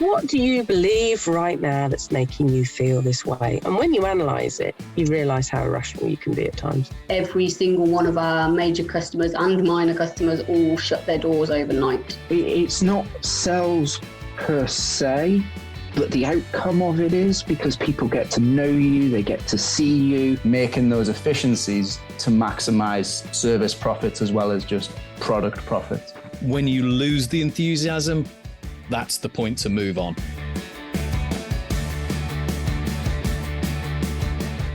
What do you believe right now that's making you feel this way? And when you analyse it, you realise how irrational you can be at times. Every single one of our major customers and minor customers all shut their doors overnight. It's not sales per se, but the outcome of it is because people get to know you, they get to see you. Making those efficiencies to maximise service profits as well as just product profits. When you lose the enthusiasm, that's the point to move on.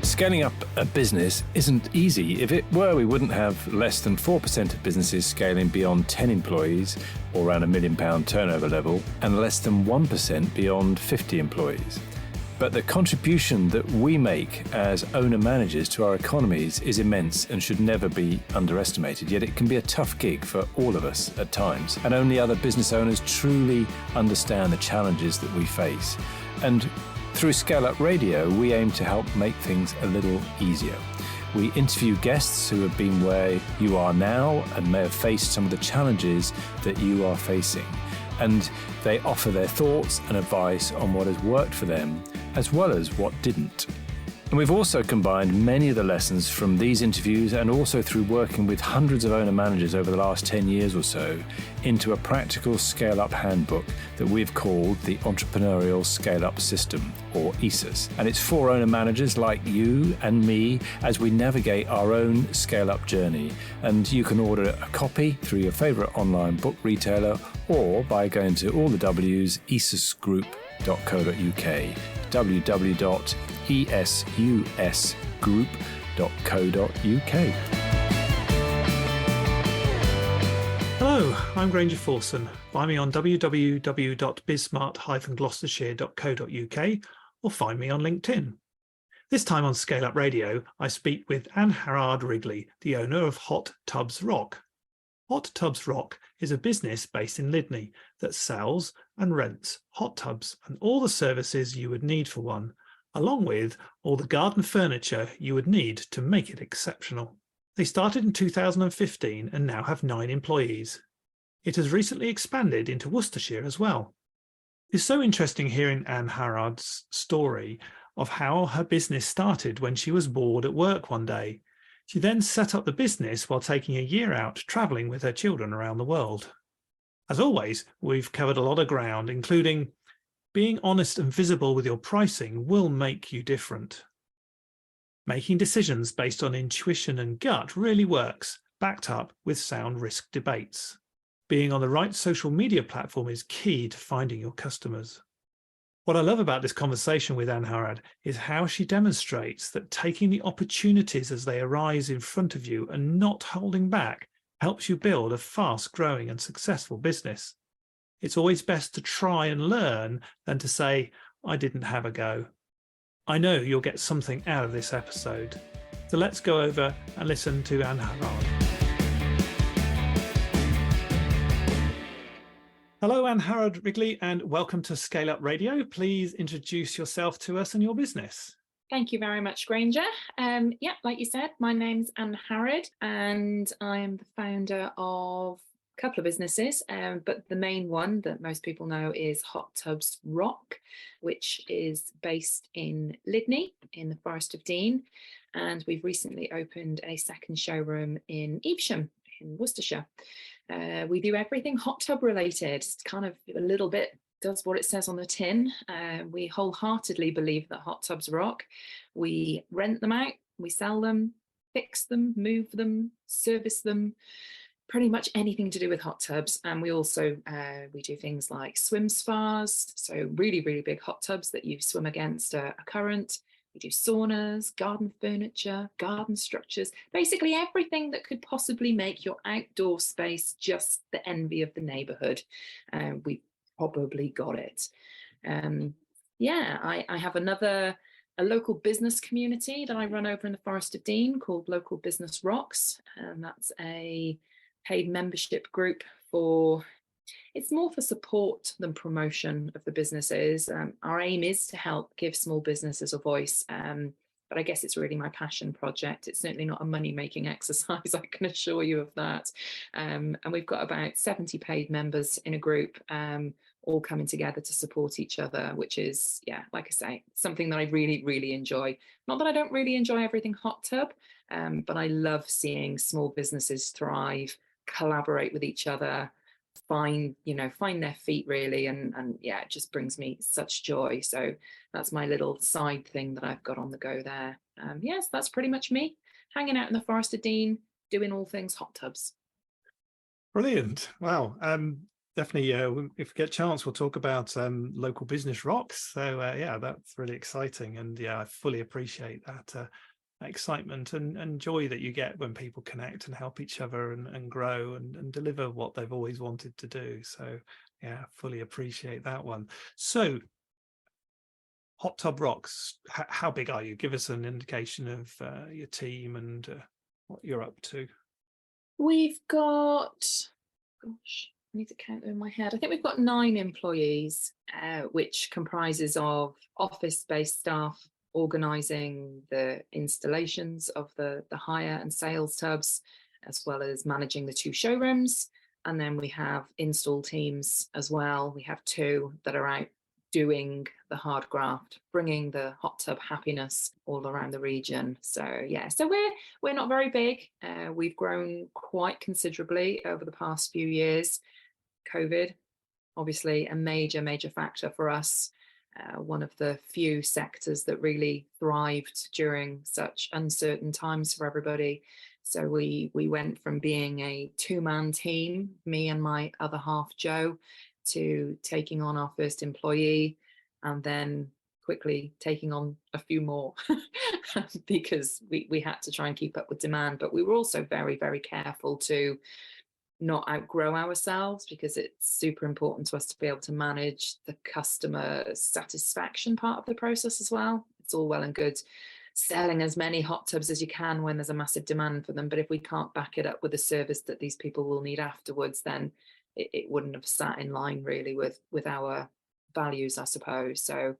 Scaling up a business isn't easy. If it were, we wouldn't have less than 4% of businesses scaling beyond 10 employees or around £1 million turnover level, and less than 1% beyond 50 employees. But the contribution that we make as owner-managers to our economies is immense and should never be underestimated, yet it can be a tough gig for all of us at times. And only other business owners truly understand the challenges that we face. And through ScaleUp Radio, we aim to help make things a little easier. We interview guests who have been where you are now and may have faced some of the challenges that you are facing. And they offer their thoughts and advice on what has worked for them, as well as what didn't. And we've also combined many of the lessons from these interviews and also through working with hundreds of owner-managers over the last 10 years or so into a practical scale-up handbook that we've called the Entrepreneurial Scale-Up System, or ESUS. And it's for owner-managers like you and me as we navigate our own scale-up journey. And you can order a copy through your favourite online book retailer or by going to all the W's, esusgroup.co.uk, www.esusgroup.co.uk. Hello, I'm Granger Forson. Find me on www.bizsmart-gloucestershire.co.uk or find me on LinkedIn. This time on Scale Up Radio, I speak with Angharad Wrigley, the owner of Hot Tubs Rock. Hot Tubs Rock is a business based in Lydney that sells and rents hot tubs and all the services you would need for one, along with all the garden furniture you would need to make it exceptional. They started in 2015 and now have 9 employees. It has recently expanded into Worcestershire as well. It's so interesting hearing Angharad's story of how her business started when she was bored at work one day. She then set up the business while taking a year out travelling with her children around the world. As always, we've covered a lot of ground, including being honest and visible with your pricing will make you different. Making decisions based on intuition and gut really works, backed up with sound risk debates. Being on the right social media platform is key to finding your customers. What I love about this conversation with Angharad is how she demonstrates that taking the opportunities as they arise in front of you and not holding back helps you build a fast-growing and successful business. It's always best to try and learn than to say, I didn't have a go. I know you'll get something out of this episode. So let's go over and listen to Angharad. Hello, Angharad Wrigley, and welcome to Scale Up Radio. Please introduce yourself to us and your business. Thank you very much, Granger. Like you said, my name's Angharad, and I am the founder of a couple of businesses, but the main one that most people know is Hot Tubs Rock, which is based in Lydney in the Forest of Dean, and we've recently opened a second showroom in Evesham in Worcestershire. We do everything hot tub related. It's kind of a little bit does what it says on the tin. We wholeheartedly believe that hot tubs rock. We rent them out, we sell them, fix them, move them, service them, pretty much anything to do with hot tubs. And we also we do things like swim spas, so really, really big hot tubs that you swim against a current. We do saunas, garden furniture, garden structures, basically everything that could possibly make your outdoor space just the envy of the neighbourhood. We've probably got it. I have a local business community that I run over in the Forest of Dean called Local Business Rocks, and that's a paid membership group for. It's more for support than promotion of the businesses. Our aim is to help give small businesses a voice. But I guess it's really my passion project. It's certainly not a money-making exercise, I can assure you of that. And we've got about 70 paid members in a group, all coming together to support each other, which is, yeah, like I say, something that I really, really enjoy. Not that I don't really enjoy everything Hot Tub, but I love seeing small businesses thrive, collaborate with each other, find their feet really, and yeah, it just brings me such joy. So that's my little side thing that I've got on the go there. Yes, that's pretty much me, hanging out in the Forest of Dean, doing all things hot tubs. Brilliant. Wow. Definitely, if we get a chance, we'll talk about local business rocks. So yeah, that's really exciting, and yeah, I fully appreciate that excitement and joy that you get when people connect and help each other and grow and deliver what they've always wanted to do. So yeah, fully appreciate that one. So Hot Tub Rocks, how big are you? Give us an indication of your team and what you're up to. We've got, gosh, I need to count them in my head. I think we've got 9 employees, which comprises of office-based staff, organising the installations of the hire and sales tubs, as well as managing the 2 showrooms. And then we have install teams as well. We have 2 that are out doing the hard graft, bringing the hot tub happiness all around the region. So yeah, so we're not very big. We've grown quite considerably over the past few years. COVID, obviously a major factor for us. One of the few sectors that really thrived during such uncertain times for everybody. So we went from being a 2-man team, me and my other half, Joe, to taking on our first employee, and then quickly taking on a few more because we had to try and keep up with demand. But we were also very, very careful to not outgrow ourselves, because it's super important to us to be able to manage the customer satisfaction part of the process as well. It's all well and good selling as many hot tubs as you can when there's a massive demand for them, but if we can't back it up with a service that these people will need afterwards, then it wouldn't have sat in line really with our values, I suppose. So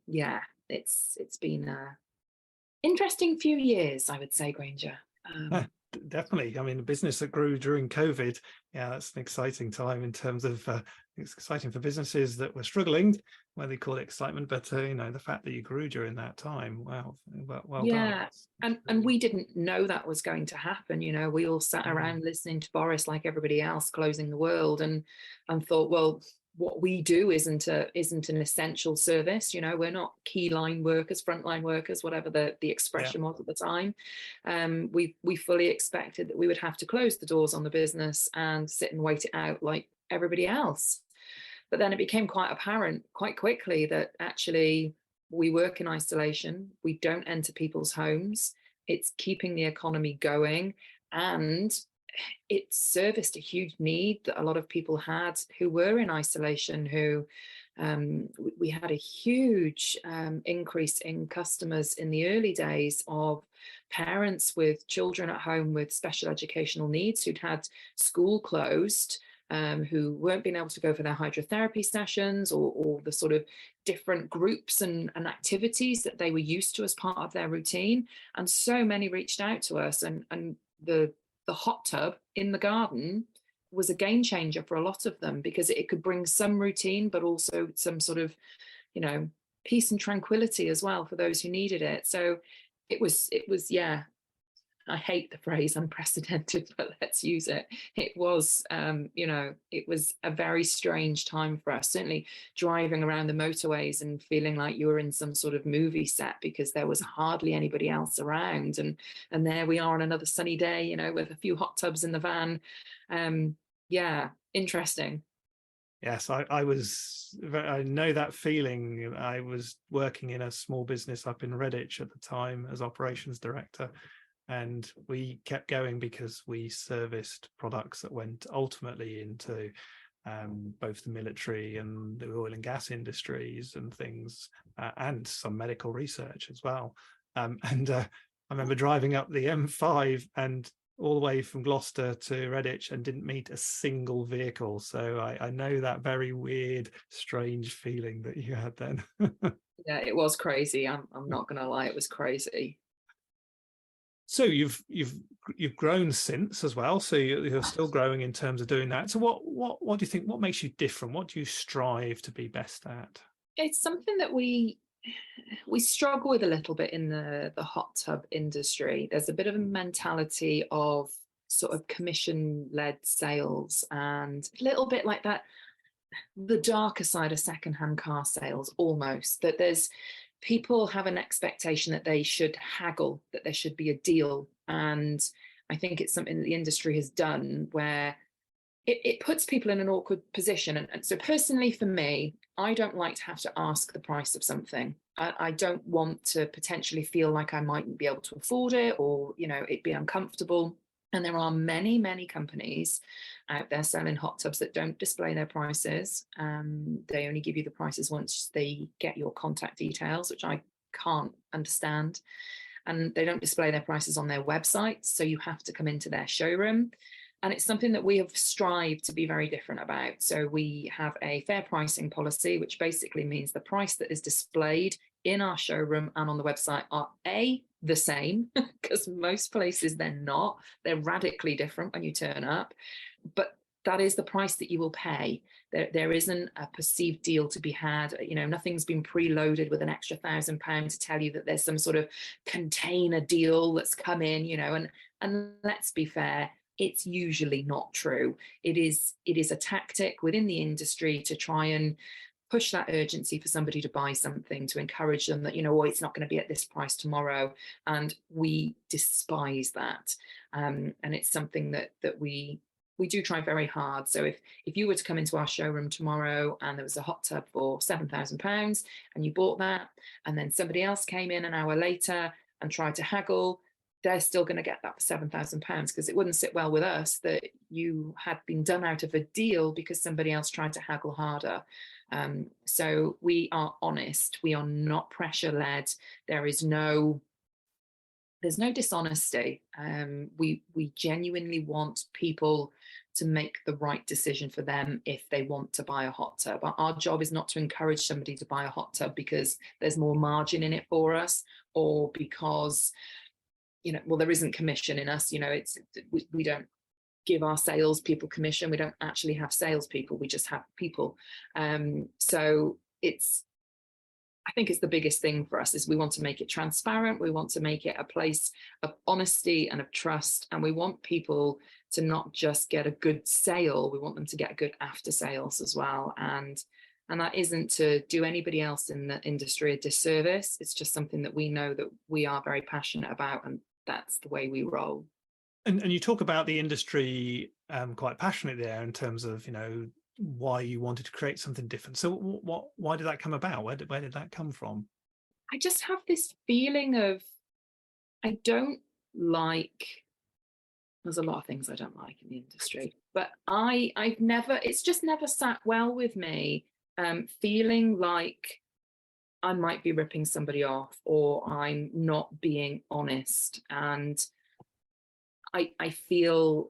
yeah, it's been a interesting few years, I would say, Granger. Definitely. I mean, a business that grew during COVID, yeah, that's an exciting time in terms of it's exciting for businesses that were struggling, whether they call it excitement, but the fact that you grew during that time, wow, well yeah, done. and we didn't know that was going to happen. We all sat around listening to Boris like everybody else, closing the world, and thought, well, what we do isn't an essential service. We're not key line workers, frontline workers, whatever the expression was at the time. We fully expected that we would have to close the doors on the business and sit and wait it out like everybody else. But then it became quite apparent quite quickly that actually we work in isolation. We don't enter people's homes. It's keeping the economy going, and it serviced a huge need that a lot of people had who were in isolation, who we had a huge increase in customers in the early days of parents with children at home with special educational needs who'd had school closed, who weren't being able to go for their hydrotherapy sessions or the sort of different groups and activities that they were used to as part of their routine. And so many reached out to us, and the hot tub in the garden was a game changer for a lot of them, because it could bring some routine, but also some sort of, peace and tranquility as well for those who needed it. So it was, yeah, I hate the phrase unprecedented, but let's use it. It was, it was a very strange time for us, certainly driving around the motorways and feeling like you were in some sort of movie set, because there was hardly anybody else around. And there we are on another sunny day, with a few hot tubs in the van. Yeah, interesting. Yes, I know that feeling. I was working in a small business up in Redditch at the time as operations director. And we kept going because we serviced products that went ultimately into both the military and the oil and gas industries and things, and some medical research as well. I remember driving up the M5 and all the way from Gloucester to Redditch and didn't meet a single vehicle. So I know that very weird, strange feeling that you had then. Yeah, it was crazy. I'm not going to lie, it was crazy. So you've grown since as well. So you're still growing in terms of doing that. So what do you think? What makes you different? What do you strive to be best at? It's something that we struggle with a little bit in the hot tub industry. There's a bit of a mentality of sort of commission-led sales, and a little bit like that, the darker side of secondhand car sales almost, that there's people have an expectation that they should haggle, that there should be a deal. And I think it's something that the industry has done where it puts people in an awkward position. And so personally for me, I don't like to have to ask the price of something. I don't want to potentially feel like I mightn't be able to afford it, or, you know, it'd be uncomfortable. And there are many, many companies out there selling hot tubs that don't display their prices. They only give you the prices once they get your contact details, which I can't understand. And they don't display their prices on their website, so you have to come into their showroom. And it's something that we have strived to be very different about. So we have a fair pricing policy, which basically means the price that is displayed in our showroom and on the website are the same, because most places they're not. They're radically different when you turn up, but that is the price that you will pay. There isn't a perceived deal to be had. You know, nothing's been preloaded with an extra £1,000 to tell you that there's some sort of container deal that's come in, you know, and let's be fair, it's usually not true. It is a tactic within the industry to try and push that urgency for somebody to buy something, to encourage them that, you know, oh, it's not going to be at this price tomorrow. And we despise that. And it's something that we do try very hard. So if you were to come into our showroom tomorrow and there was a hot tub for £7,000 and you bought that, and then somebody else came in an hour later and tried to haggle, they're still going to get that for £7,000, because it wouldn't sit well with us that you had been done out of a deal because somebody else tried to haggle harder. So we are honest. We are not pressure-led. There's no dishonesty. We genuinely want people to make the right decision for them if they want to buy a hot tub. Our job is not to encourage somebody to buy a hot tub because there's more margin in it for us, or because, you know, well, there isn't commission in us. You know, we don't give our salespeople commission. We don't actually have salespeople. We just have people. So I think it's the biggest thing for us is we want to make it transparent. We want to make it a place of honesty and of trust. And we want people to not just get a good sale. We want them to get good after sales as well. And that isn't to do anybody else in the industry a disservice. It's just something that we know that we are very passionate about, and that's the way we roll. And you talk about the industry quite passionately there in terms of, you know, why you wanted to create something different. So why did that come about? Where did that come from? I just have this feeling of, I don't like, there's a lot of things I don't like in the industry, but it's just never sat well with me, feeling like I might be ripping somebody off or I'm not being honest. And I feel,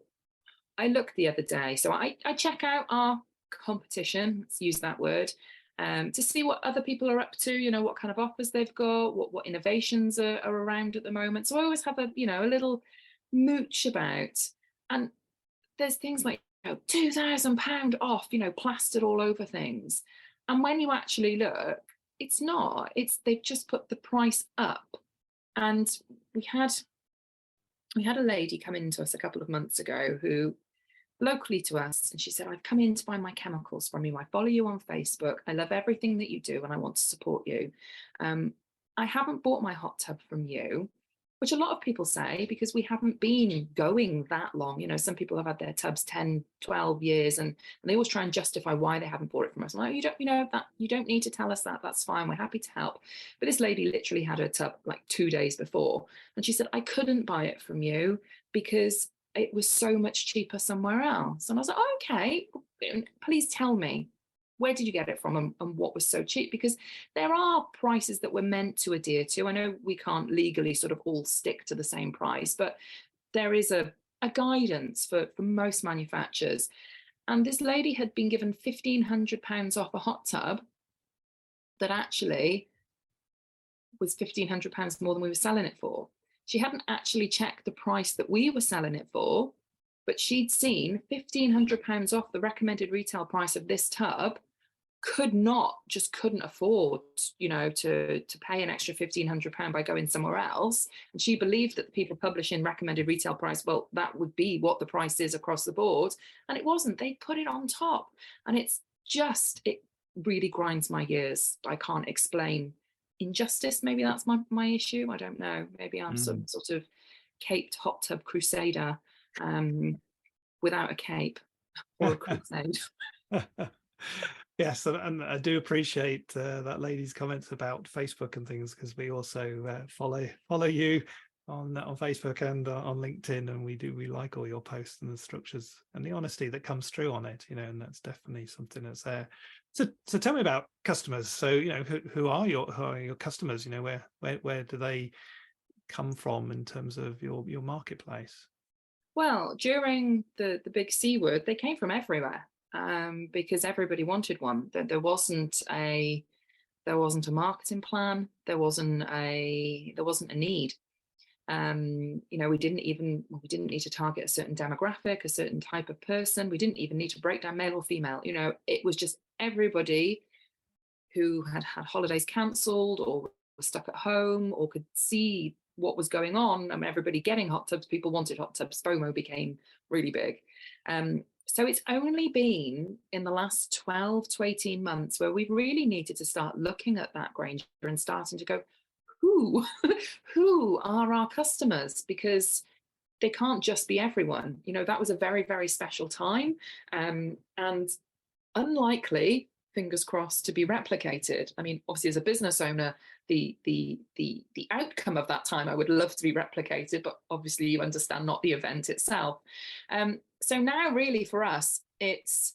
I looked the other day, so I check out our competition, let's use that word, to see what other people are up to, you know, what kind of offers they've got, what innovations are around at the moment. So I always have a little mooch about, and there's things like, you know, £2,000 off, you know, plastered all over things. And when you actually look, it's not, they've just put the price up. And we had a lady come into us a couple of months ago who, locally to us, and she said, I've come in to buy my chemicals from you. I follow you on Facebook. I love everything that you do and I want to support you. I haven't bought my hot tub from you, which a lot of people say because we haven't been going that long. You know, some people have had their tubs 10, 12 years and they always try and justify why they haven't bought it from us. I'm like, you don't need to tell us that. That's fine. We're happy to help. But this lady literally had her tub like 2 days before. And she said, I couldn't buy it from you because it was so much cheaper somewhere else. And I was like, oh, okay, please tell me, where did you get it from and what was so cheap? Because there are prices that we're meant to adhere to. I know we can't legally sort of all stick to the same price, but there is a a guidance for most manufacturers. And this lady had been given £1,500 off a hot tub that actually was £1,500 more than we were selling it for. She hadn't actually checked the price that we were selling it for, but she'd seen £1,500 off the recommended retail price of this tub, couldn't afford, to pay an extra £1,500 by going somewhere else. And she believed that the people publishing recommended retail price, well, that would be what the price is across the board. And it wasn't. They put it on top. And it really grinds my gears. I can't explain injustice. Maybe that's my issue. I don't know. Maybe I'm some sort of caped hot tub crusader without a cape or a crusade. Yes, and I do appreciate that lady's comments about Facebook and things, because we also follow you on Facebook and on LinkedIn, and we like all your posts and the structures and the honesty that comes through on it, and that's definitely something that's there. So tell me about customers. So who are your customers? Where do they come from in terms of your marketplace? Well, during the big C word, they came from everywhere. Because everybody wanted one. There wasn't a marketing plan. There wasn't a need. We didn't need to target a certain demographic, a certain type of person. We didn't even need to break down male or female. It was just everybody who had holidays cancelled or was stuck at home or could see what was going on. I mean, everybody getting hot tubs. People wanted hot tubs. FOMO became really big. So it's only been in the last 12 to 18 months where we've really needed to start looking at that, Granger, and starting to go, who are our customers? Because they can't just be everyone. That was a very, very special time, and unlikely, fingers crossed, to be replicated. I mean, obviously, as a business owner, the outcome of that time I would love to be replicated, but obviously you understand, not the event itself. So now really for us, it's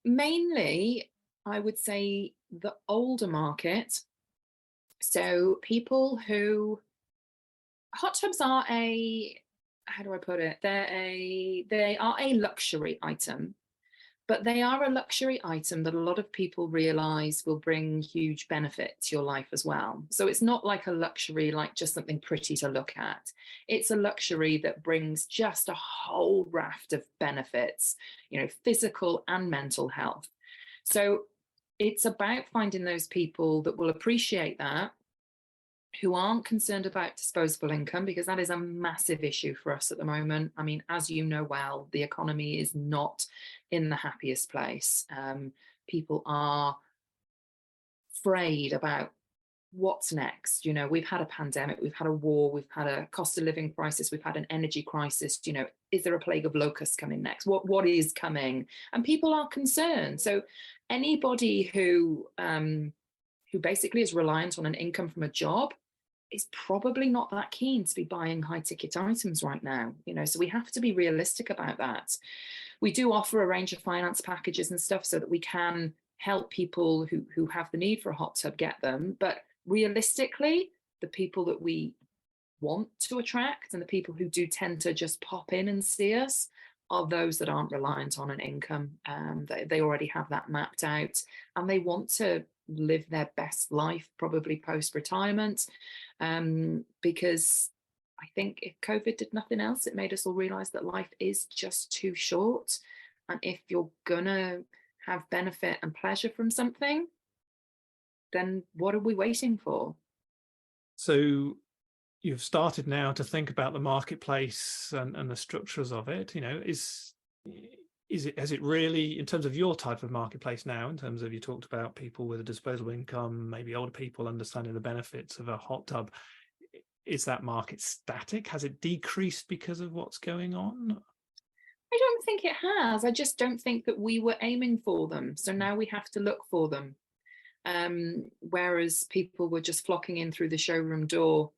mainly, I would say, the older market. So people who, hot tubs are how do I put it? They are a luxury item. But they are a luxury item that a lot of people realise will bring huge benefit to your life as well. So it's not like a luxury, like just something pretty to look at. It's a luxury that brings just a whole raft of benefits, physical and mental health. So it's about finding those people that will appreciate that, who aren't concerned about disposable income, because that is a massive issue for us at the moment. I mean, as you know well, the economy is not in the happiest place. People are afraid about what's next. We've had a pandemic, we've had a war, we've had a cost of living crisis, we've had an energy crisis. Is there a plague of locusts coming next? What is coming? And people are concerned. So anybody who basically is reliant on an income from a job is probably not that keen to be buying high ticket items right now. So we have to be realistic about that. We do offer a range of finance packages and stuff so that we can help people who have the need for a hot tub get them. But realistically, the people that we want to attract and the people who do tend to just pop in and see us are those that aren't reliant on an income. They already have that mapped out and they want to live their best life, probably post-retirement, because I think if COVID did nothing else, it made us all realise that life is just too short. And if you're gonna have benefit and pleasure from something, then what are we waiting for? So you've started now to think about the marketplace and the structures of it. Has it really, in terms of your type of marketplace now, in terms of, you talked about people with a disposable income, maybe older people understanding the benefits of a hot tub, is that market static? Has it decreased because of what's going on? I don't think it has. I just don't think that we were aiming for them. So now we have to look for them. Whereas people were just flocking in through the showroom door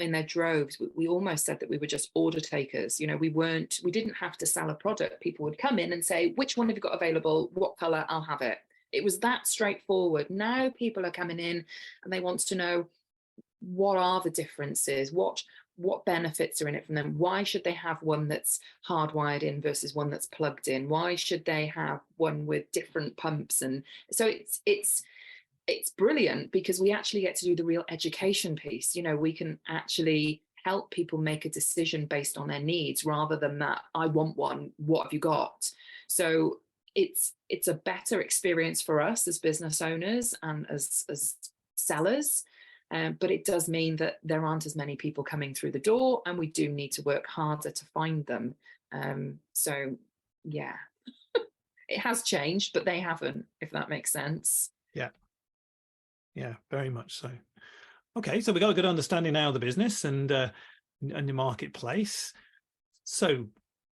in their droves. We almost said that we were just order takers. We didn't have to sell a product. People would come in and say, which one have you got available? What color? I'll have it. It was that straightforward. Now people are coming in and they want to know, what are the differences? What what benefits are in it from them? Why should they have one that's hardwired in versus one that's plugged in? Why should they have one with different pumps? And so it's brilliant because we actually get to do the real education piece. You know, we can actually help people make a decision based on their needs rather than that, I want one, what have you got? So it's a better experience for us as business owners and as sellers. But it does mean that there aren't as many people coming through the door, and we do need to work harder to find them. So, yeah, it has changed, but they haven't, if that makes sense. Yeah, very much so. Okay, so we got a good understanding now of the business and the marketplace. So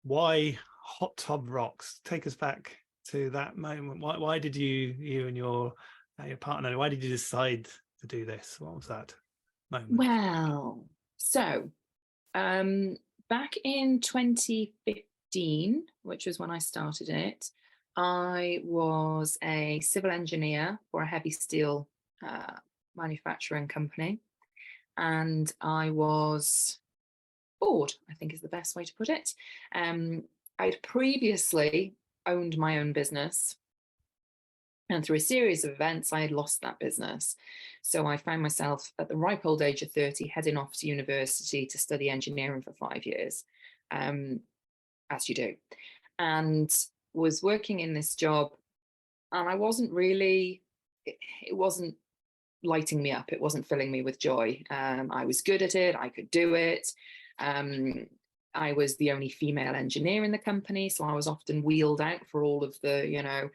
why hot tub rocks? Take us back to that moment. Why did you and your partner, why did you decide to do this? What was that moment? Well, so back in 2015, which was when I started it, I was a civil engineer for a heavy steel manufacturing company, and I was bored, I think is the best way to put it. I'd previously owned my own business, and through a series of events I had lost that business. So I found myself at the ripe old age of 30 heading off to university to study engineering for 5 years, as you do, and was working in this job, and I wasn't really, it wasn't lighting me up. It wasn't filling me with joy. I was good at it. I could do it. I was the only female engineer in the company, so I was often wheeled out for all of the,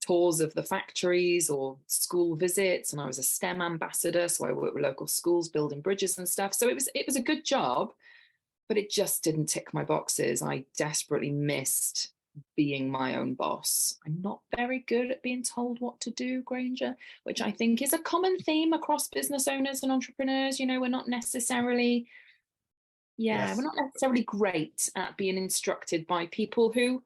tours of the factories or school visits, and I was a STEM ambassador, so I worked with local schools building bridges and stuff. So it was a good job, but it just didn't tick my boxes. I desperately missed being my own boss. I'm not very good at being told what to do, Granger, which I think is a common theme across business owners and entrepreneurs. We're not necessarily, we're not necessarily great at being instructed by people who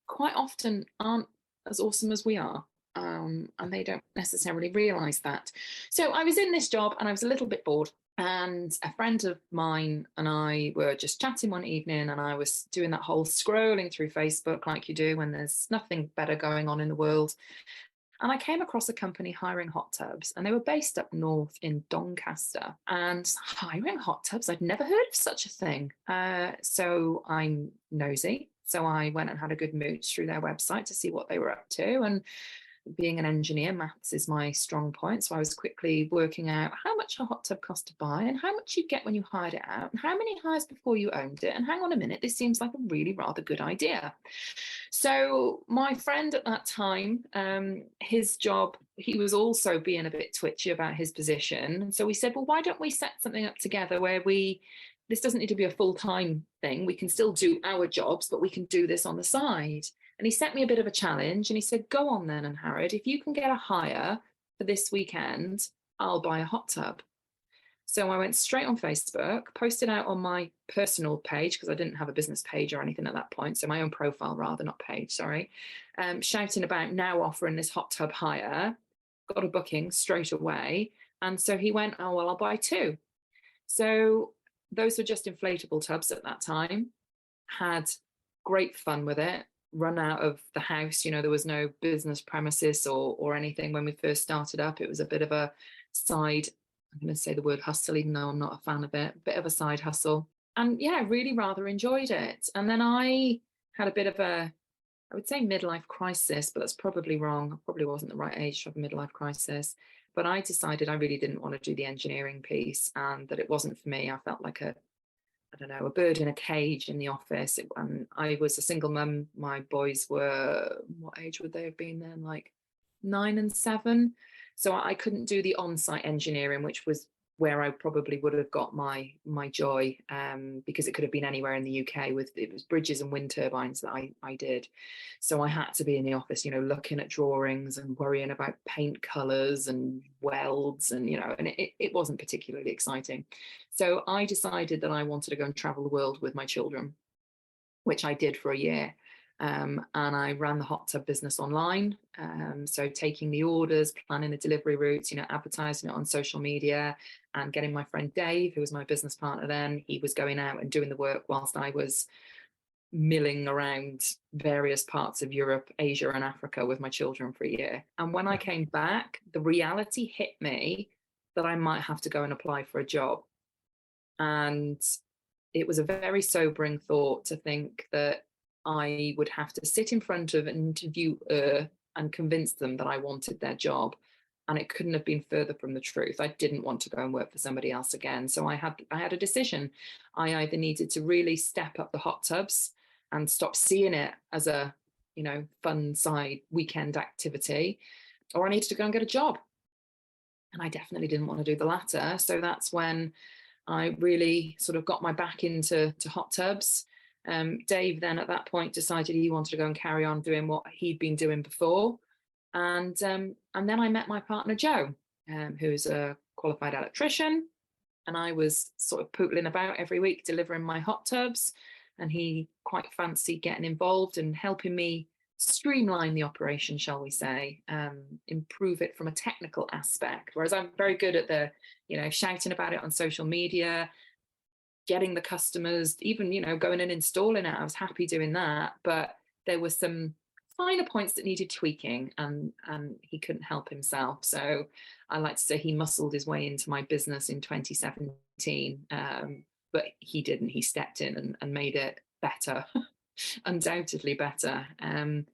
quite often aren't as awesome as we are. And they don't necessarily realize that. So I was in this job and I was a little bit bored. And a friend of mine and I were just chatting one evening, and I was doing that whole scrolling through Facebook like you do when there's nothing better going on in the world. And I came across a company hiring hot tubs, and they were based up north in Doncaster. And hiring hot tubs, I'd never heard of such a thing. So I'm nosy. So I went and had a good mooch through their website to see what they were up to. And being an engineer, maths is my strong point. So I was quickly working out how much a hot tub cost to buy and how much you get when you hired it out and how many hires before you owned it. And hang on a minute, this seems like a really rather good idea. So my friend at that time, his job, he was also being a bit twitchy about his position. And so we said, well, why don't we set something up together where this doesn't need to be a full-time thing. We can still do our jobs, but we can do this on the side. And he set me a bit of a challenge, and he said, go on then, Angharad, if you can get a hire for this weekend, I'll buy a hot tub. So I went straight on Facebook, posted out on my personal page, because I didn't have a business page or anything at that point. So my own profile rather, not page, sorry. Shouting about now offering this hot tub hire, got a booking straight away. And so he went, oh, well, I'll buy 2. So those were just inflatable tubs at that time, had great fun with it. Run out of the house, there was no business premises or anything when we first started up. It was a bit of a side, I'm going to say the word hustle, even though I'm not a fan of it, bit of a side hustle. And yeah, I really rather enjoyed it. And then I had a bit of I would say midlife crisis, but that's probably wrong. I probably wasn't the right age to have a midlife crisis. But I decided I really didn't want to do the engineering piece and that it wasn't for me. I felt like a bird in a cage in the office. I was a single mum. My boys were, what age would they have been then? Like 9 and 7. So I couldn't do the on-site engineering, which was where I probably would have got my joy, because it could have been anywhere in the UK. It was bridges and wind turbines that I did. So I had to be in the office, looking at drawings and worrying about paint colours and welds and, and it wasn't particularly exciting. So I decided that I wanted to go and travel the world with my children, which I did for a year. And I ran the hot tub business online. So taking the orders, planning the delivery routes, advertising it on social media, and getting my friend Dave, who was my business partner then, he was going out and doing the work whilst I was milling around various parts of Europe, Asia, and Africa with my children for a year. And when I came back, the reality hit me that I might have to go and apply for a job. And it was a very sobering thought to think that I would have to sit in front of an interviewer and convince them that I wanted their job. And it couldn't have been further from the truth. I didn't want to go and work for somebody else again. So I had a decision. I either needed to really step up the hot tubs and stop seeing it as a, fun side weekend activity, or I needed to go and get a job. And I definitely didn't want to do the latter. So that's when I really sort of got my back into hot tubs. Dave then at that point decided he wanted to go and carry on doing what he'd been doing before. And then I met my partner, Joe, who's a qualified electrician. And I was sort of pootling about every week delivering my hot tubs. And he quite fancied getting involved and helping me streamline the operation, shall we say, improve it from a technical aspect. Whereas I'm very good at the, shouting about it on social media, getting the customers, even, going and installing it. I was happy doing that. But there were some finer points that needed tweaking, and he couldn't help himself. So I like to say he muscled his way into my business in 2017. But he didn't. He stepped in and made it better, undoubtedly better. And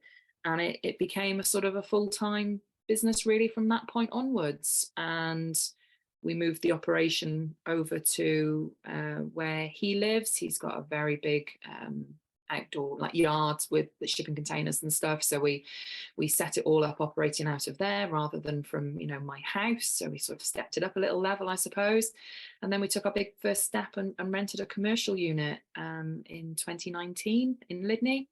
it became a sort of a full-time business really from that point onwards. And we moved the operation over to where he lives. He's got a very big outdoor yards with the shipping containers and stuff. So we set it all up operating out of there rather than from, my house. So we sort of stepped it up a little level, I suppose. And then we took our big first step and rented a commercial unit in 2019 in Lydney.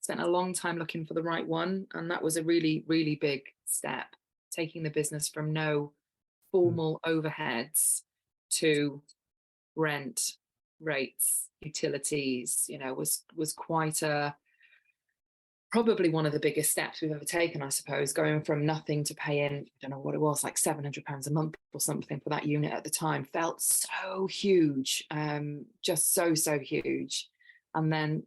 Spent a long time looking for the right one. And that was a really, really big step, taking the business from no formal overheads to rent, rates, utilities, was quite probably one of the biggest steps we've ever taken, I suppose, going from nothing to paying, I don't know what it was, like £700 a month or something for that unit at the time, felt so huge, just so huge. And then,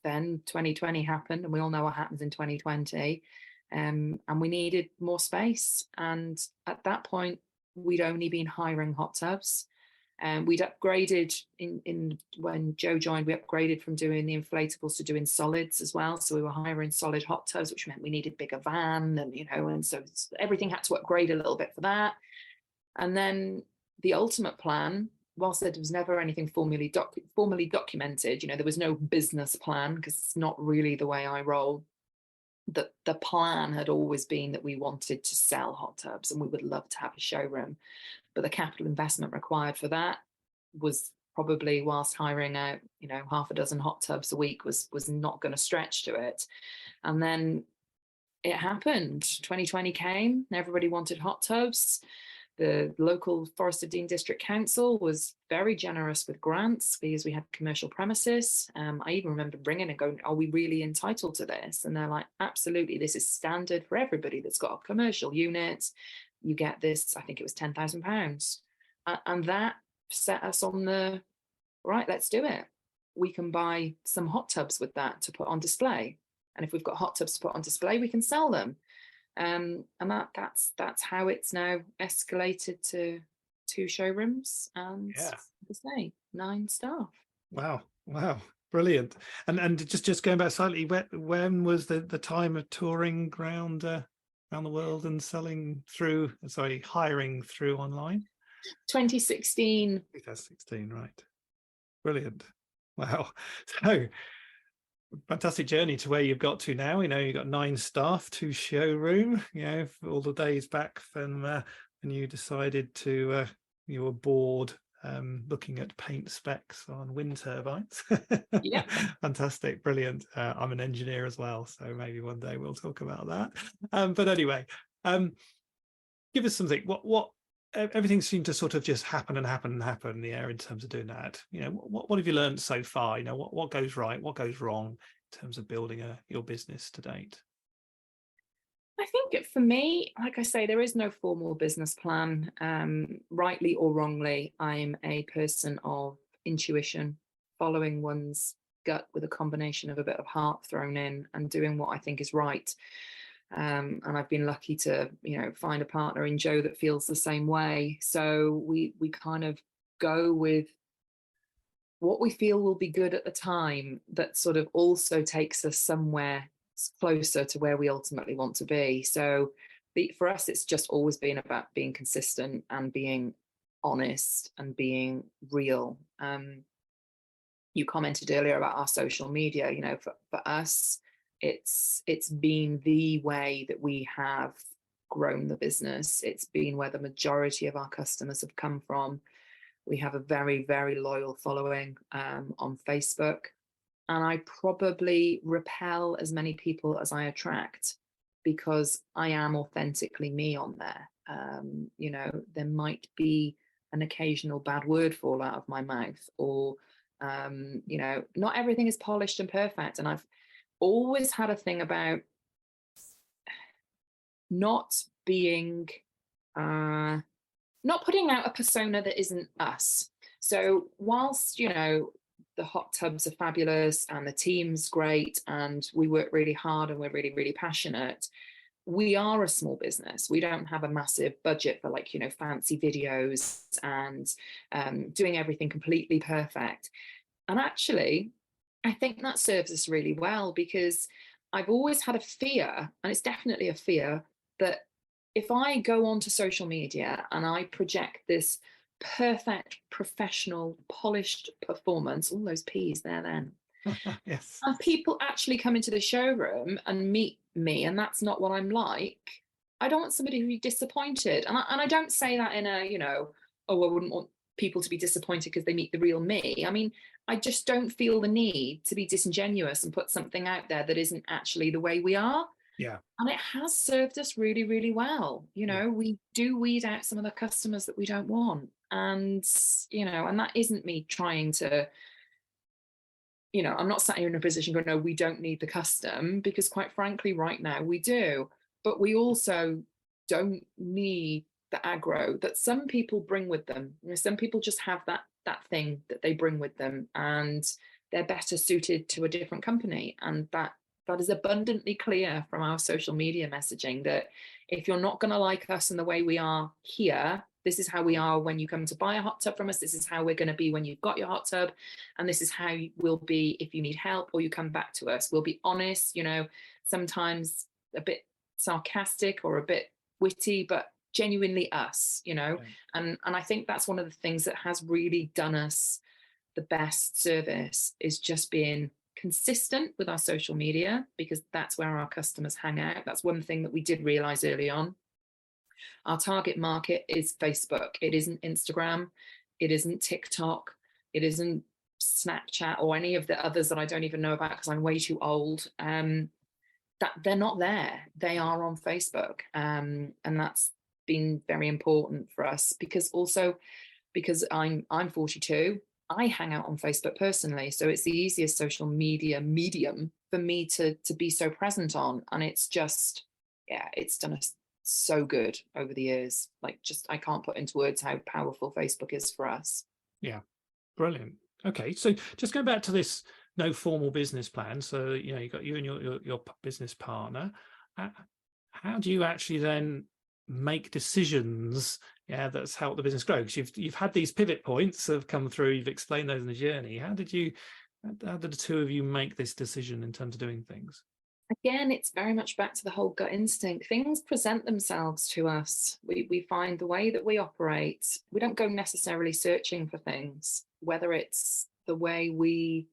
then 2020 happened, and we all know what happens in 2020, and we needed more space. And at that point, we'd only been hiring hot tubs. We'd upgraded in when Joe joined, we upgraded from doing the inflatables to doing solids as well. So we were hiring solid hot tubs, which meant we needed bigger van, and and so everything had to upgrade a little bit for that. And then the ultimate plan, whilst there was never anything formally documented, there was no business plan because it's not really the way I roll. The plan had always been that we wanted to sell hot tubs and we would love to have a showroom. But the capital investment required for that was probably, whilst hiring out, half a dozen hot tubs a week was not going to stretch to it. And then it happened. 2020 came, everybody wanted hot tubs. The local Forest of Dean District Council was very generous with grants because we had commercial premises. I even remember ringing and going, are we really entitled to this? And they're like, absolutely, this is standard for everybody that's got a commercial unit. You get this, I think it was £10,000. And that set us on the, right, let's do it. We can buy some hot tubs with that to put on display. And if we've got hot tubs to put on display, we can sell them. And that's how it's now escalated to 2 showrooms and, as I say, 9 staff. Wow, brilliant. And just going back slightly, when was the time of touring around the world and hiring through online? 2016. 2016, right. Brilliant. Wow. So fantastic journey to where you've got to now. You've got 9 staff, 2 showroom, for all the days back from when you decided to, you were bored looking at paint specs on wind turbines. Yeah. Fantastic, brilliant. I'm an engineer as well, so maybe one day we'll talk about that. But anyway, give us something. What everything seemed to sort of just happen in the air in terms of doing that. What have you learned so far? What goes right, what goes wrong in terms of building your business to date? I think for me, like I say, there is no formal business plan. Rightly or wrongly, I'm a person of intuition, following one's gut with a combination of a bit of heart thrown in and doing what I think is right. And I've been lucky to, find a partner in Joe that feels the same way. So we kind of go with what we feel will be good at the time, that sort of also takes us somewhere closer to where we ultimately want to be. So for us, it's just always been about being consistent and being honest and being real. You commented earlier about our social media. For us, it's been the way that we have grown the business. It's been where the majority of our customers have come from. We have a very, very loyal following on Facebook. And I probably repel as many people as I attract because I am authentically me on there. There might be an occasional bad word fall out of my mouth, or, not everything is polished and perfect. And I've always had a thing about not being, not putting out a persona that isn't us. So whilst, the hot tubs are fabulous and the team's great and we work really hard and we're really, really passionate, we are a small business. We don't have a massive budget for fancy videos and doing everything completely perfect. And actually, I think that serves us really well, because I've always had a fear, and it's definitely a fear, that if I go onto social media and I project this perfect, professional, polished performance, all those P's there then, Yes. and people actually come into the showroom and meet me and that's not what I'm like, I don't want somebody to be disappointed. And I don't say that in a, I wouldn't want people to be disappointed because they meet the real me. I mean, I just don't feel the need to be disingenuous and put something out there that isn't actually the way we are. Yeah. And it has served us really, really well. We do weed out some of the customers that we don't want. And, and that isn't me trying to, I'm not sat here in a position going, no, we don't need the custom, because quite frankly, right now we do. But we also don't need the aggro that some people bring with them. Some people just have that thing that they bring with them, and they're better suited to a different company. And that is abundantly clear from our social media messaging, that if you're not going to like us in the way we are here, this is how we are when you come to buy a hot tub from us. This is how we're going to be when you've got your hot tub. And this is how we'll be if you need help or you come back to us. We'll be honest, sometimes a bit sarcastic or a bit witty, but genuinely us, Okay. And I think that's one of the things that has really done us the best service, is just being consistent with our social media, because that's where our customers hang out. That's one thing that we did realize early on. Our target market is Facebook. It isn't Instagram. It isn't TikTok. It isn't Snapchat or any of the others that I don't even know about because I'm way too old. That they're not there. They are on Facebook. And that's been very important for us, because I'm 42. I hang out on Facebook personally. So it's the easiest social media medium for me to be so present on. And it's just, it's done us so good over the years. I can't put into words how powerful Facebook is for us. Yeah, brilliant. Okay, so just going back to this no formal business plan. So, you got you and your business partner. How do you actually then make decisions that's helped the business grow? Because you've had these pivot points that have come through, you've explained those in the journey. How did the two of you make this decision in terms of doing things? Again, it's very much back to the whole gut instinct. Things present themselves to us. We find the way that we operate. We don't go necessarily searching for things, whether it's the way we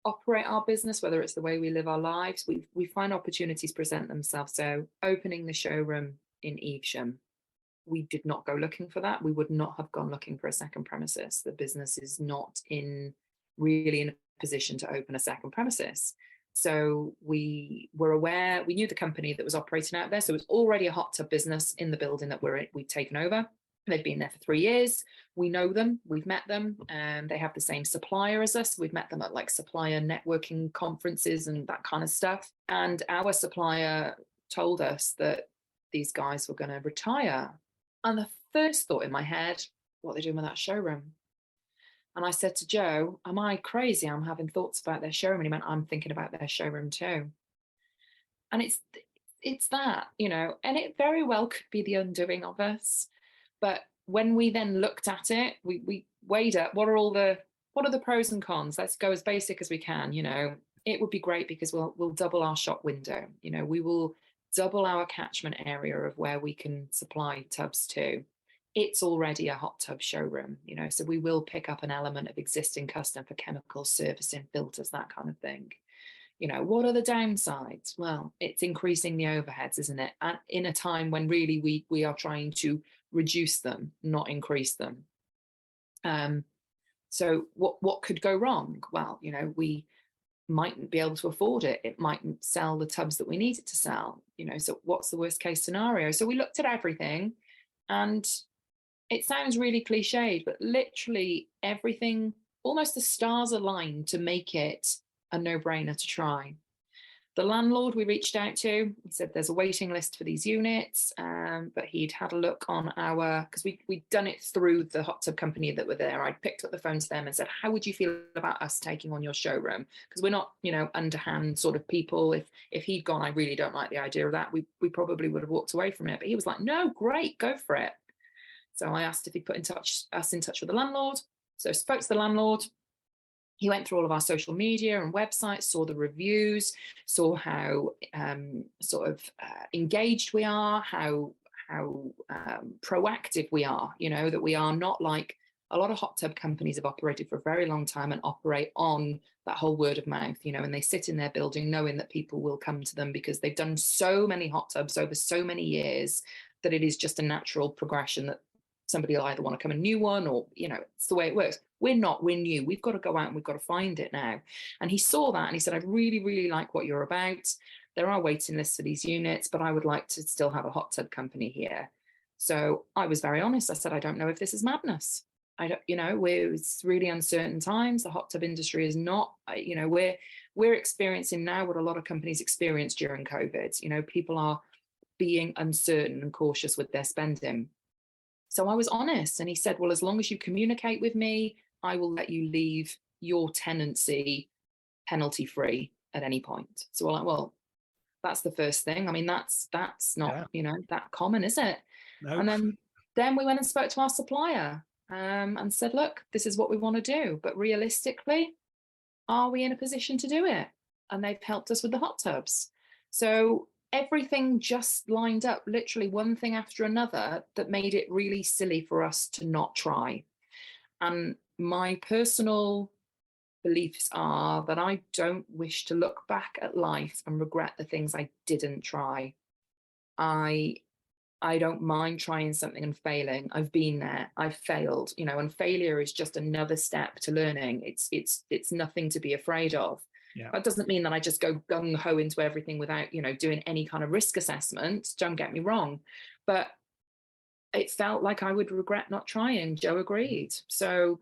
operate our business, whether it's the way we live our lives. We find opportunities present themselves. So opening the showroom in Evesham, we did not go looking for that. We would not have gone looking for a second premises. The business is not really in a position to open a second premises. So we were aware, we knew the company that was operating out there. So it was already a hot tub business in the building that we'd taken over. They've been there for 3 years. We know them. We've met them. They have the same supplier as us. We've met them at like supplier networking conferences and that kind of stuff. And our supplier told us that these guys were going to retire. And the first thought in my head, what are they doing with that showroom? And I said to Joe, am I crazy? I'm having thoughts about their showroom. And he went, I'm thinking about their showroom too. And it's that, you know, and it very well could be the undoing of us. But when we then looked at it, we weighed up what are the pros and cons. Let's go as basic as we can. You know, it would be great because we'll double our shop window. You know, we will double our catchment area of where we can supply tubs to. It's already a hot tub showroom, you know, so we will pick up an element of existing custom for chemicals, servicing, filters, that kind of thing. You know, what are the downsides? Well, it's increasing the overheads, isn't it? And in a time when really we are trying to reduce them, not increase them. So what could go wrong? Well, you know, we mightn't be able to afford it. It mightn't sell the tubs that we need it to sell, you know, so what's the worst case scenario? So we looked at everything, and it sounds really cliched, but literally everything, almost the stars aligned to make it a no-brainer to try. The landlord we reached out to, he said there's a waiting list for these units, but he'd had a look on because we'd done it through the hot tub company that were there. I'd picked up the phone to them and said, how would you feel about us taking on your showroom? Because we're not, you know, underhand sort of people. If he'd gone, I really don't like the idea of that, we probably would have walked away from it. But he was like, no, great, go for it. So I asked if he'd put us in touch with the landlord. So I spoke to the landlord. He went through all of our social media and websites, saw the reviews, saw how engaged we are, how proactive we are, you know, that we are not like a lot of hot tub companies have operated for a very long time and operate on that whole word of mouth, you know, and they sit in their building knowing that people will come to them because they've done so many hot tubs over so many years that it is just a natural progression that somebody will either want to come a new one or, you know, it's the way it works. We're new. We've got to go out and we've got to find it now. And he saw that and he said, I really, really like what you're about. There are waiting lists for these units, but I would like to still have a hot tub company here. So I was very honest. I said, I don't know if this is madness. I don't, you know, it's really uncertain times. The hot tub industry is not, you know, we're experiencing now what a lot of companies experienced during COVID. You know, people are being uncertain and cautious with their spending. So I was honest, and he said, well, as long as you communicate with me, I will let you leave your tenancy penalty free at any point. So we're like, well, that's the first thing. I mean, that's not, you know, that common, is it? No. And then we went and spoke to our supplier and said, look, this is what we want to do. But realistically, are we in a position to do it? And they've helped us with the hot tubs. So everything just lined up, literally one thing after another, that made it really silly for us to not try. And my personal beliefs are that I don't wish to look back at life and regret the things I didn't try. I don't mind trying something and failing. I've been there, I've failed, you know, and failure is just another step to learning. It's nothing to be afraid of. Yeah. That doesn't mean that I just go gung-ho into everything without, you know, doing any kind of risk assessment. Don't get me wrong. But it felt like I would regret not trying. Joe agreed. So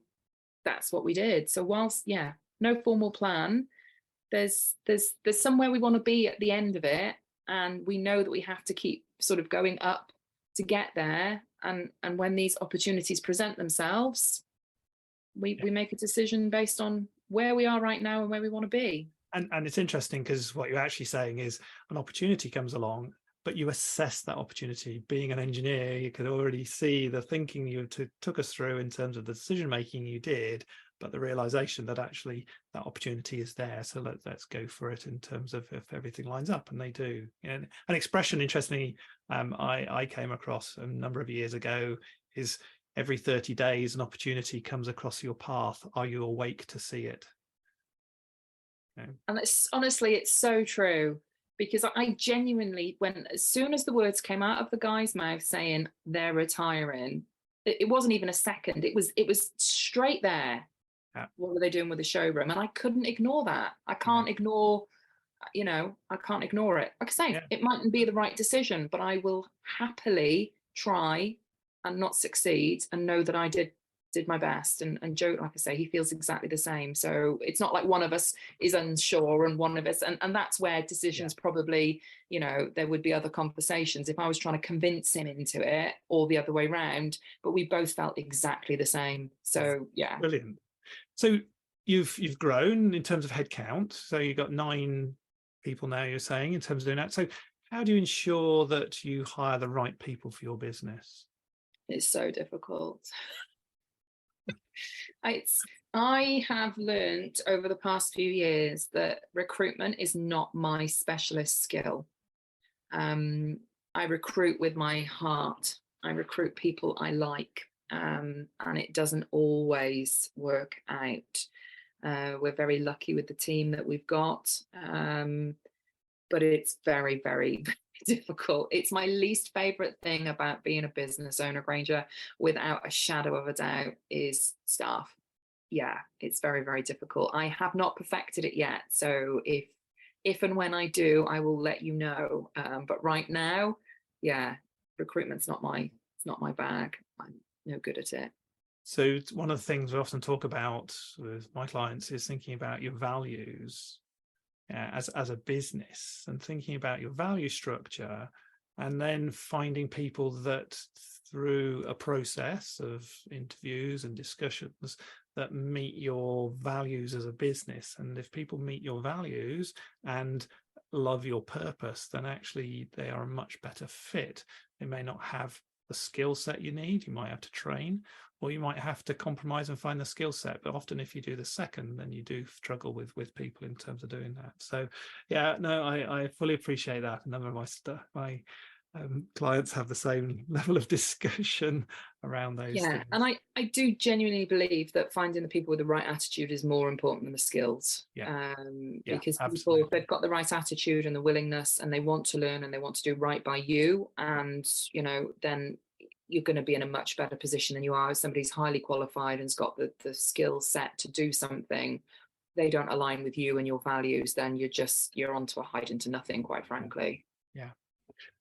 that's what we did. So whilst, yeah, no formal plan, there's somewhere we want to be at the end of it. And we know that we have to keep sort of going up to get there. And when these opportunities present themselves, we make a decision based on where we are right now and where we want to be. And it's interesting because what you're actually saying is an opportunity comes along, but you assess that opportunity. Being an engineer, you could already see the thinking you took us through in terms of the decision making you did, but the realization that actually that opportunity is there. So let's go for it in terms of if everything lines up, and they do. You know, an expression, interestingly, I came across a number of years ago is, every 30 days, an opportunity comes across your path. Are you awake to see it? Okay. And it's honestly, it's so true, because I genuinely, as soon as the words came out of the guy's mouth saying they're retiring, it wasn't even a second. It was straight there. Yeah. What were they doing with the showroom? And I couldn't ignore that. I can't ignore, you know, I can't ignore it. Like I say, it mightn't be the right decision, but I will happily try and not succeed, and know that I did my best. And Joe, like I say, he feels exactly the same. So it's not like one of us is unsure and one of us, and that's where decisions probably, there would be other conversations if I was trying to convince him into it, or the other way around, but we both felt exactly the same. So yeah. Brilliant. So you've grown in terms of headcount. So you've got 9 people now, you're saying, in terms of doing that. So how do you ensure that you hire the right people for your business? It's so difficult. I have learned over the past few years that recruitment is not my specialist skill. I recruit with my heart. I recruit people I like, and it doesn't always work out. We're very lucky with the team that we've got, but it's very, very difficult. It's my least favorite thing about being a business owner, Granger, without a shadow of a doubt, is staff. Yeah, it's very, very difficult. I have not perfected it yet. So if and when I do, I will let you know. But right now, yeah, recruitment's not my bag. I'm no good at it. So one of the things we often talk about with my clients is thinking about your values as a business, and thinking about your value structure, and then finding people that through a process of interviews and discussions that meet your values as a business. And if people meet your values and love your purpose, then actually they are a much better fit. They may not have the skill set you need, you might have to train, or you might have to compromise and find the skill set. But often if you do the second, then you do struggle with people in terms of doing that. So yeah, no, I fully appreciate that. A number of my clients have the same level of discussion around those things. And I do genuinely believe that finding the people with the right attitude is more important than the skills. Because people, if they've got the right attitude and the willingness, and they want to learn and they want to do right by you, and then you're going to be in a much better position than you are if somebody's highly qualified and's got the skill set to do something. They don't align with you and your values, then you're onto a hide into nothing, quite frankly. Yeah.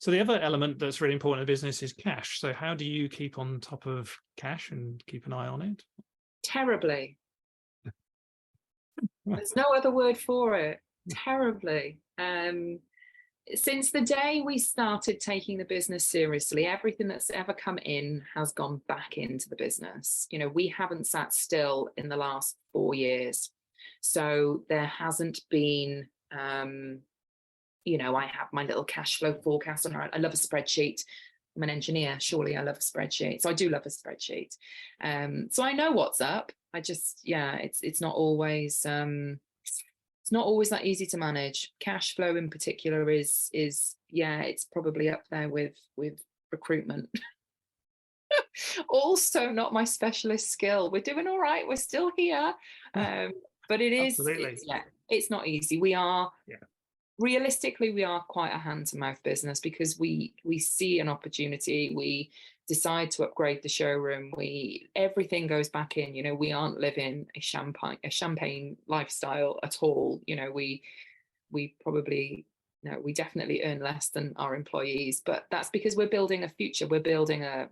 So the other element that's really important in business is cash. So how do you keep on top of cash and keep an eye on it? Terribly. There's no other word for it. Terribly. Since the day we started taking the business seriously, everything that's ever come in has gone back into the business. We haven't sat still in the last 4 years. So there hasn't been, I have my little cash flow forecast. I love a spreadsheet. I'm an engineer. Surely I love a spreadsheet. So I do love a spreadsheet. So I know what's up. It's not always... it's not always that easy to manage. Cash flow in particular is it's probably up there with recruitment. Also not my specialist skill. We're doing all right. We're still here. But it is, it's not easy. Realistically, we are quite a hand-to-mouth business because we see an opportunity. We decide to upgrade the showroom. Everything goes back in. We aren't living a champagne lifestyle at all. We probably we definitely earn less than our employees, but that's because we're building a future. We're building a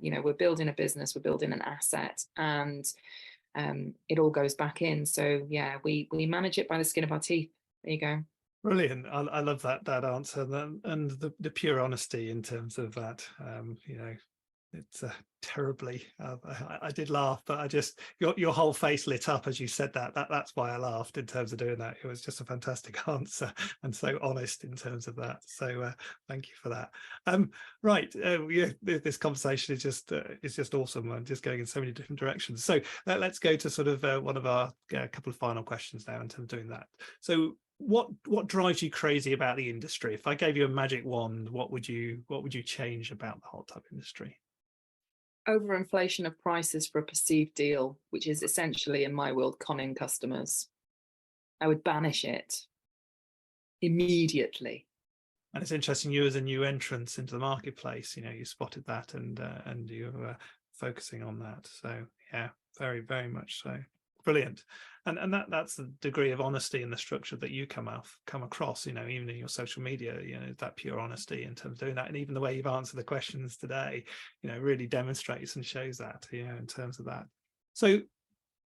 business. We're building an asset, and it all goes back in. So yeah, we manage it by the skin of our teeth. There you go. Brilliant. I love that answer, and the pure honesty in terms of that. It's terribly. I did laugh, but I just your whole face lit up as you said that. That's why I laughed in terms of doing that. It was just a fantastic answer and so honest in terms of that. So thank you for that. Right, this conversation is just awesome. I'm just going in so many different directions. So let's go to sort of one of our couple of final questions now in terms of doing that. So what drives you crazy about the industry? If I gave you a magic wand, what would you change about the hot tub industry? Overinflation of prices for a perceived deal, which is essentially, in my world, conning customers. I would banish it immediately. And it's interesting, you as a new entrant into the marketplace, you spotted that and you were focusing on that. So yeah, very, very much so. Brilliant. And that's the degree of honesty in the structure that you come across, even in your social media, that pure honesty in terms of doing that. And even the way you've answered the questions today, really demonstrates and shows that, in terms of that. So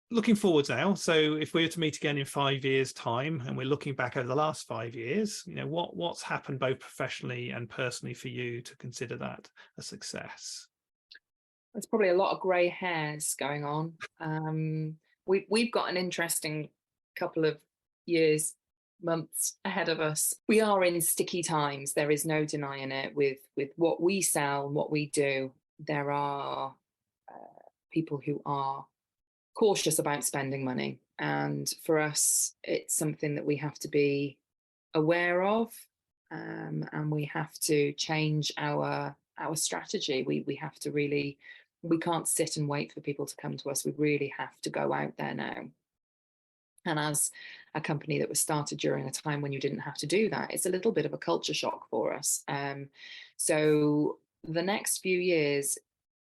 looking forward now, so if we were to meet again in 5 years' time, and we're looking back over the last 5 years, what's happened both professionally and personally for you to consider that a success? There's probably a lot of grey hairs going on. We've got an interesting couple of years, months ahead of us. We are in sticky times. There is no denying it. With what we sell and what we do, there are people who are cautious about spending money, and for us, it's something that we have to be aware of, and we have to change our strategy. We have to really. We can't sit and wait for people to come to us. We really have to go out there now. And as a company that was started during a time when you didn't have to do that, it's a little bit of a culture shock for us. So the next few years,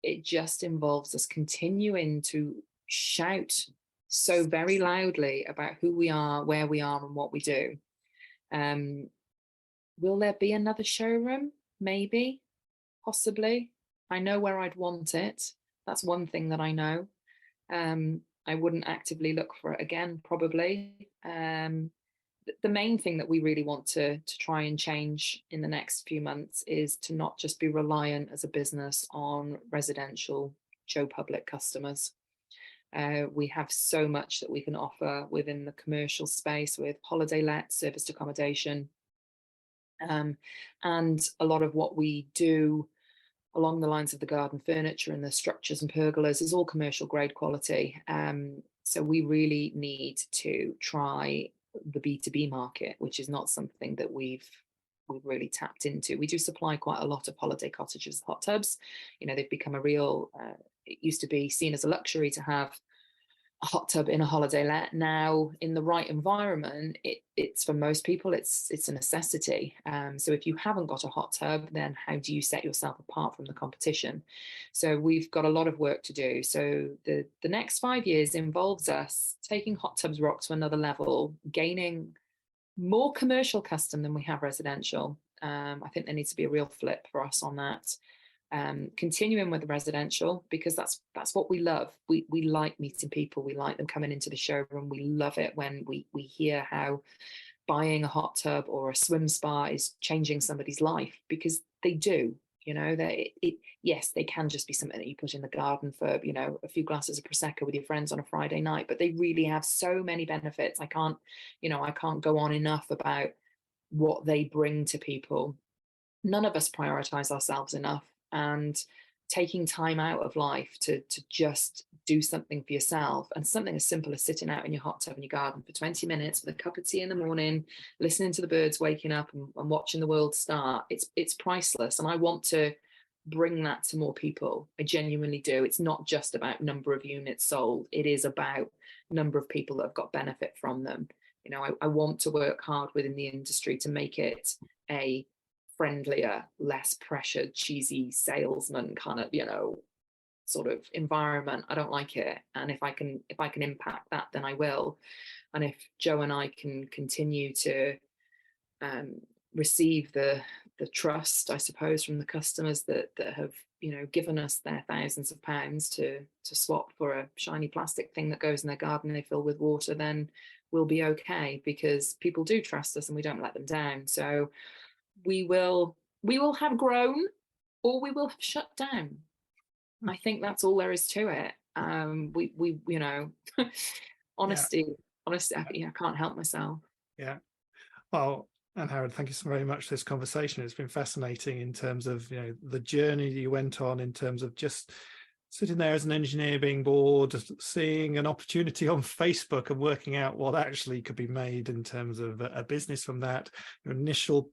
it just involves us continuing to shout so very loudly about who we are, where we are, and what we do. Will there be another showroom? Maybe, possibly. I know where I'd want it. That's one thing that I know. I wouldn't actively look for it again, probably. The main thing that we really want to try and change in the next few months is to not just be reliant as a business on residential Joe Public customers. We have so much that we can offer within the commercial space with holiday let, serviced accommodation, and a lot of what we do along the lines of the garden furniture and the structures and pergolas is all commercial grade quality. So we really need to try the B2B market, which is not something that we've really tapped into. We do supply quite a lot of holiday cottages, hot tubs. They've become a real, it used to be seen as a luxury to have a hot tub in a holiday let. Now, in the right environment, it's for most people, it's a necessity. So if you haven't got a hot tub, then how do you set yourself apart from the competition? So we've got a lot of work to do. So the next 5 years involves us taking Hot Tubs Rock to another level, gaining more commercial custom than we have residential. I think there needs to be a real flip for us on that. Continuing with the residential, because that's what we love. We like meeting people. We like them coming into the showroom. We love it when we hear how buying a hot tub or a swim spa is changing somebody's life, because they do. Yes, they can just be something that you put in the garden for a few glasses of prosecco with your friends on a Friday night, but they really have so many benefits. I can't go on enough about what they bring to people. None of us prioritize ourselves enough. And taking time out of life to just do something for yourself, and something as simple as sitting out in your hot tub in your garden for 20 minutes with a cup of tea in the morning, listening to the birds waking up and watching the world start, it's priceless. And I want to bring that to more people. I genuinely do. It's not just about number of units sold. It is about number of people that have got benefit from them. I want to work hard within the industry to make it a friendlier, less pressured, cheesy salesman kind of, sort of environment. I don't like it. And if I can impact that, then I will. And if Joe and I can continue to receive the trust, I suppose, from the customers that have, given us their thousands of pounds to swap for a shiny plastic thing that goes in their garden they fill with water, then we'll be okay, because people do trust us and we don't let them down. So we will have grown, or we will have shut down. I think that's all there is to it. Honesty, I can't help myself. Yeah. Well, Angharad, thank you so very much for this conversation. It's been fascinating in terms of, the journey you went on, in terms of just sitting there as an engineer being bored, seeing an opportunity on Facebook and working out what actually could be made in terms of a business from that, your initial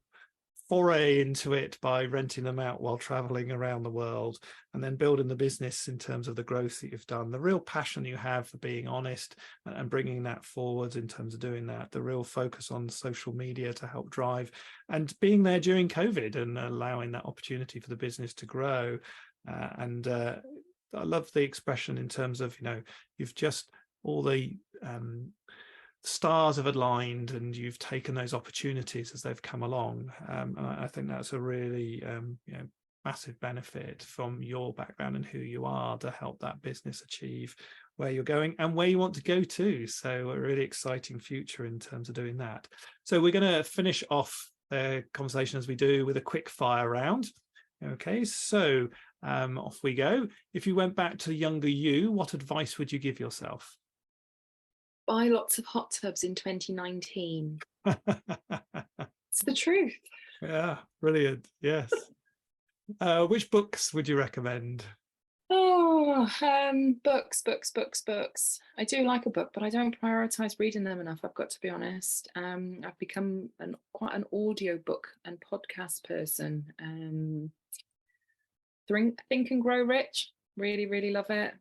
foray into it by renting them out while traveling around the world, and then building the business in terms of the growth that you've done, the real passion you have for being honest and bringing that forward in terms of doing that, the real focus on social media to help drive, and being there during COVID and allowing that opportunity for the business to grow. I love the expression in terms of, you've just all the stars have aligned and you've taken those opportunities as they've come along. And I think that's a really massive benefit from your background and who you are to help that business achieve where you're going and where you want to go to. So a really exciting future in terms of doing that. So we're going to finish off the conversation as we do with a quick fire round. Okay, so off we go. If you went back to younger you, what advice would you give yourself? Buy lots of hot tubs in 2019. It's the truth. Yeah, brilliant. Yes. Which books would you recommend? Oh, books. I do like a book, but I don't prioritize reading them enough, I've got to be honest. I've become quite an audio book and podcast person. Think and Grow Rich. Really, really love it.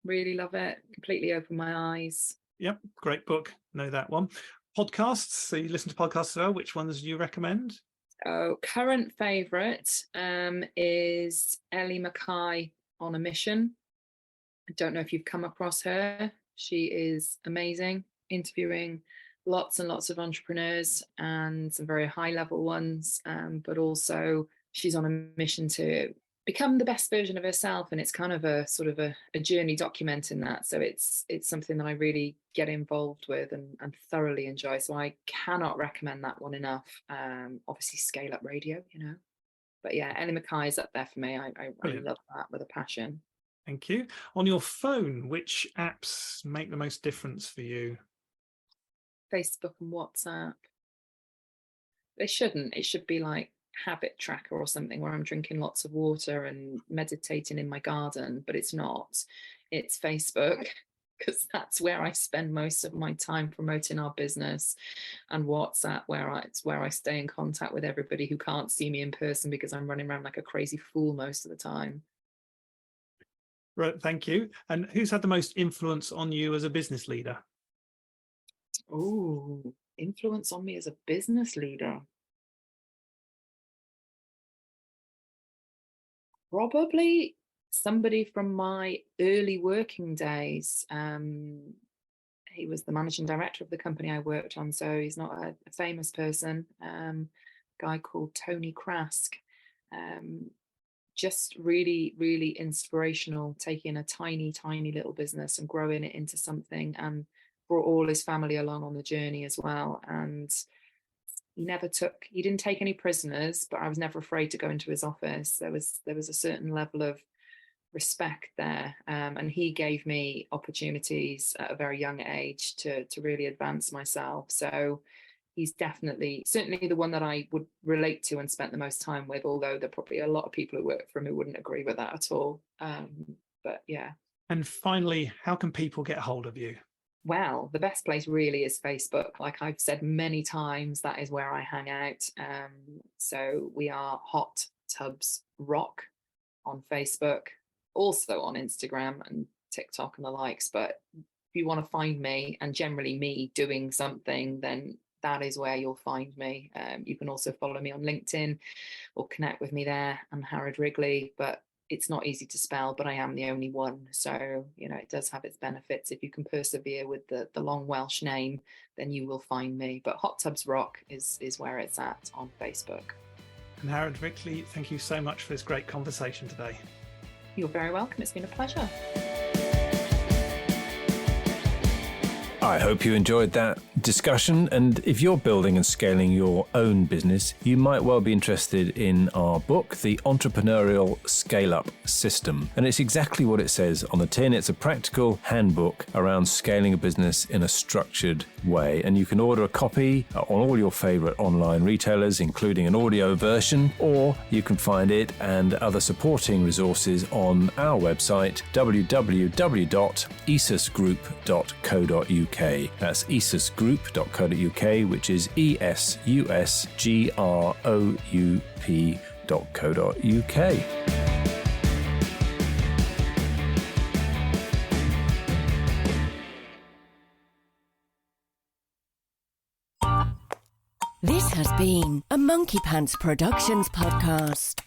Really love it. Completely opened my eyes. Yep, great book. Know that one. Podcasts. So you listen to podcasts as well. Which ones do you recommend? Oh, current favourite is Ellie Mackay on a Mission. I don't know if you've come across her. She is amazing, interviewing lots and lots of entrepreneurs and some very high level ones, but also she's on a mission to become the best version of herself, and it's kind of a sort of a journey documenting that. So it's something that I really get involved with and thoroughly enjoy. So I cannot recommend that one enough. Obviously ScaleUp Radio, but yeah, Ellie Mackay is up there for me. I love that with a passion. Thank you. On your phone, which apps make the most difference for you? Facebook and WhatsApp. They shouldn't. It should be like habit tracker or something where I'm drinking lots of water and meditating in my garden, but it's not. It's Facebook, because that's where I spend most of my time promoting our business, and WhatsApp it's where I stay in contact with everybody who can't see me in person because I'm running around like a crazy fool most of the time. Right, thank you. And who's had the most influence on you as a business leader? Oh, influence on me as a business leader. Probably somebody from my early working days. He was the managing director of the company I worked on, so he's not a famous person. Guy called Tony Krask. Just really, really inspirational, taking a tiny little business and growing it into something, and brought all his family along on the journey as well. And he didn't take any prisoners, but I was never afraid to go into his office. There was a certain level of respect there. And he gave me opportunities at a very young age to really advance myself. So he's certainly the one that I would relate to and spent the most time with, although there are probably a lot of people who work for him who wouldn't agree with that at all. But yeah. And finally, how can people get hold of you? Well, the best place really is Facebook. Like I've said many times, that is where I hang out. So we are Hot Tubs Rock on Facebook, also on Instagram and TikTok and the likes. But if you want to find me, and generally me doing something, then that is where you'll find me. You can also follow me on LinkedIn or connect with me there. I'm Angharad Wrigley, but it's not easy to spell, but I am the only one. So, it does have its benefits. If you can persevere with the long Welsh name, then you will find me. But Hot Tubs Rock is where it's at on Facebook. And Angharad Wrigley, thank you so much for this great conversation today. You're very welcome. It's been a pleasure. I hope you enjoyed that discussion, and if you're building and scaling your own business, you might well be interested in our book, The Entrepreneurial Scale-Up System. And it's exactly what it says on the tin. It's a practical handbook around scaling a business in a structured way, and you can order a copy on all your favorite online retailers, including an audio version, or you can find it and other supporting resources on our website, www.esusgroup.co.uk. That's esusgroup.co.uk, which is esusgroup.co.uk. This has been a Monkey Pants Productions podcast.